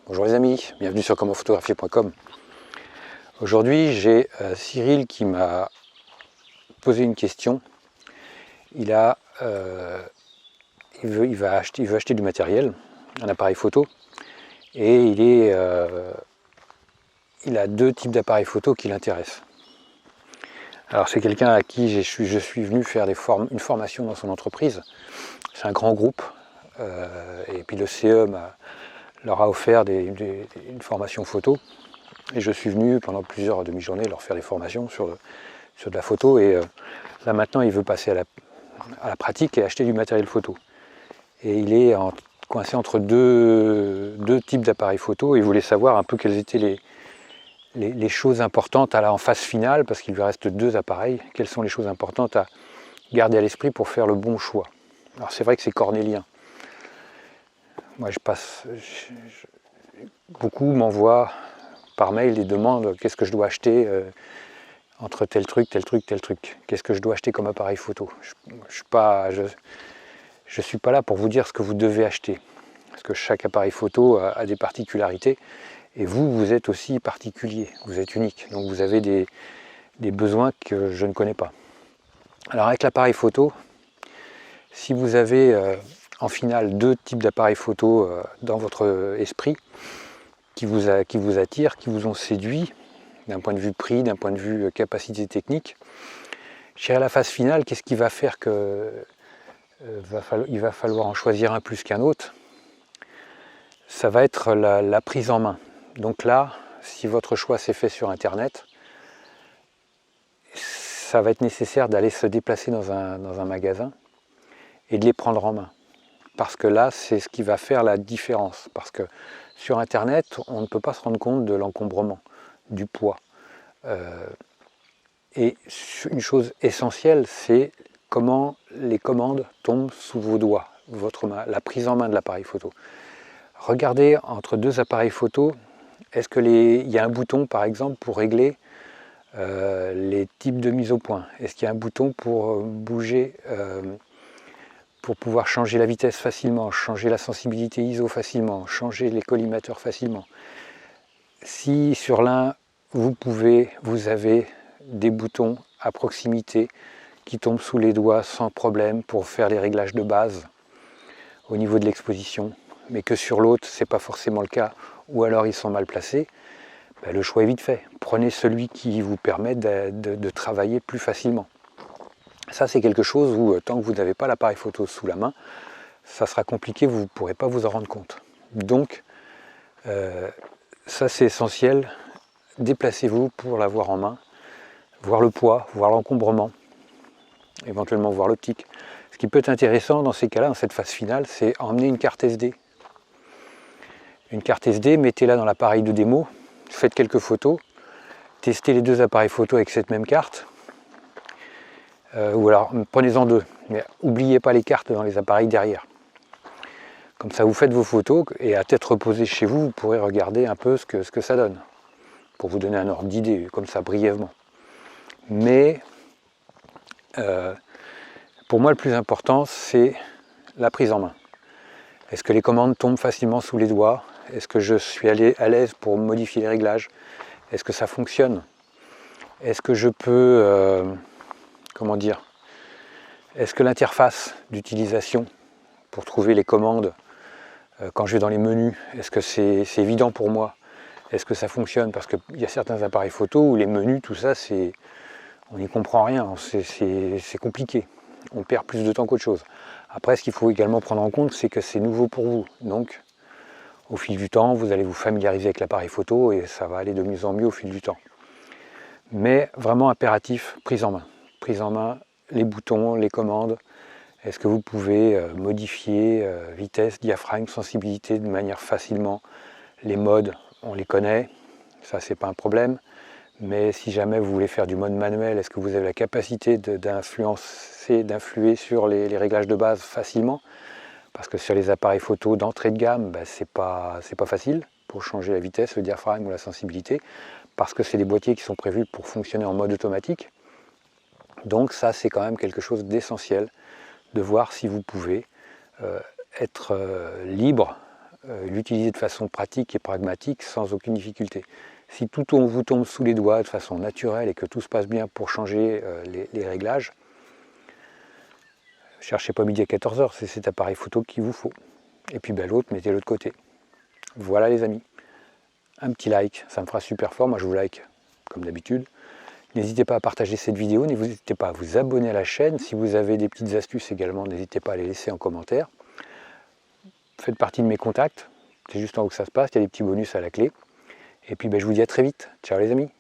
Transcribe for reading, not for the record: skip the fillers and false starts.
Bonjour les amis, bienvenue sur commentphotographier.com. Aujourd'hui j'ai Cyril qui m'a posé une question. Il veut acheter du matériel, un appareil photo, et il a deux types d'appareils photo qui l'intéressent. Alors c'est quelqu'un à qui je suis venu faire une formation dans son entreprise. C'est un grand groupe, et puis le CE leur a offert une formation photo. Et je suis venu pendant plusieurs demi-journées leur faire des formations sur de la photo. Et là maintenant, il veut passer à la pratique et acheter du matériel photo. Et il est coincé entre deux types d'appareils photo. Et il voulait savoir un peu quelles étaient les choses importantes en phase finale, parce qu'il lui reste deux appareils. Quelles sont les choses importantes à garder à l'esprit pour faire le bon choix. Alors c'est vrai que c'est cornélien. Moi beaucoup m'envoient par mail des demandes, qu'est-ce que je dois acheter entre tel truc, tel truc, tel truc. Qu'est-ce que je dois acheter comme appareil photo. Je suis pas là pour vous dire ce que vous devez acheter. Parce que chaque appareil photo a des particularités. Et vous êtes aussi particulier, vous êtes unique. Donc vous avez des besoins que je ne connais pas. Alors avec l'appareil photo, si vous avez en finale deux types d'appareils photo dans votre esprit, qui vous attirent, qui vous ont séduit, d'un point de vue prix, d'un point de vue capacité technique, à la phase finale, qu'est-ce qui va faire que il va falloir en choisir un plus qu'un autre? Ça va être la prise en main. Donc là, si votre choix s'est fait sur Internet, ça va être nécessaire d'aller se déplacer dans un magasin et de les prendre en main. Parce que là, c'est ce qui va faire la différence. Parce que sur Internet, on ne peut pas se rendre compte de l'encombrement, du poids. Et une chose essentielle, c'est comment les commandes tombent sous vos doigts, votre main, la prise en main de l'appareil photo. Regardez entre deux appareils photo, est-ce qu'il y a un bouton par exemple pour régler les types de mise au point? Est-ce qu'il y a un bouton pour bouger, pour pouvoir changer la vitesse facilement, changer la sensibilité ISO facilement, changer les collimateurs facilement? Si sur l'un, vous avez des boutons à proximité qui tombent sous les doigts sans problème pour faire les réglages de base au niveau de l'exposition, mais que sur l'autre, ce n'est pas forcément le cas, ou alors ils sont mal placés, le choix est vite fait. Prenez celui qui vous permet de travailler plus facilement. Ça, c'est quelque chose où, tant que vous n'avez pas l'appareil photo sous la main, ça sera compliqué, vous ne pourrez pas vous en rendre compte. Donc, ça c'est essentiel, déplacez-vous pour l'avoir en main, voir le poids, voir l'encombrement, éventuellement voir l'optique. Ce qui peut être intéressant dans ces cas-là, dans cette phase finale, c'est emmener une carte SD. Une carte SD, mettez-la dans l'appareil de démo, faites quelques photos, testez les deux appareils photo avec cette même carte, ou alors prenez-en deux, mais n'oubliez pas les cartes dans les appareils derrière. Comme ça, vous faites vos photos et à tête reposée chez vous, vous pourrez regarder un peu ce que ça donne, pour vous donner un ordre d'idée, comme ça, brièvement. Mais pour moi, le plus important, c'est la prise en main. Est-ce que les commandes tombent facilement sous les doigts? Est-ce que je suis à l'aise pour modifier les réglages? Est-ce que ça fonctionne? Est-ce que je peux, comment dire, est-ce que l'interface d'utilisation pour trouver les commandes, quand je vais dans les menus, est-ce que c'est évident pour moi? Est-ce que ça fonctionne? Parce qu'il y a certains appareils photo où les menus, tout ça, on n'y comprend rien, c'est compliqué. On perd plus de temps qu'autre chose. Après, ce qu'il faut également prendre en compte, c'est que c'est nouveau pour vous. Donc, au fil du temps, vous allez vous familiariser avec l'appareil photo et ça va aller de mieux en mieux au fil du temps. Mais vraiment impératif, prise en main. Prise en main, les boutons, les commandes. Est-ce que vous pouvez modifier vitesse, diaphragme, sensibilité de manière facilement? Les modes, on les connaît, ça c'est pas un problème. Mais si jamais vous voulez faire du mode manuel, est-ce que vous avez la capacité d'influer sur les réglages de base facilement? Parce que sur les appareils photo d'entrée de gamme, c'est pas facile pour changer la vitesse, le diaphragme ou la sensibilité, parce que c'est des boîtiers qui sont prévus pour fonctionner en mode automatique. Donc ça, c'est quand même quelque chose d'essentiel, de voir si vous pouvez être libre l'utiliser de façon pratique et pragmatique sans aucune difficulté. Si tout vous tombe sous les doigts de façon naturelle et que tout se passe bien pour changer les réglages, cherchez pas midi à 14h, c'est cet appareil photo qu'il vous faut. Et puis l'autre, mettez-le de côté. Voilà les amis. Un petit like, ça me fera super fort. Moi je vous like comme d'habitude. N'hésitez pas à partager cette vidéo, n'hésitez pas à vous abonner à la chaîne. Si vous avez des petites astuces également, n'hésitez pas à les laisser en commentaire. Faites partie de mes contacts, c'est juste en haut que ça se passe, il y a des petits bonus à la clé. Et puis je vous dis à très vite. Ciao les amis.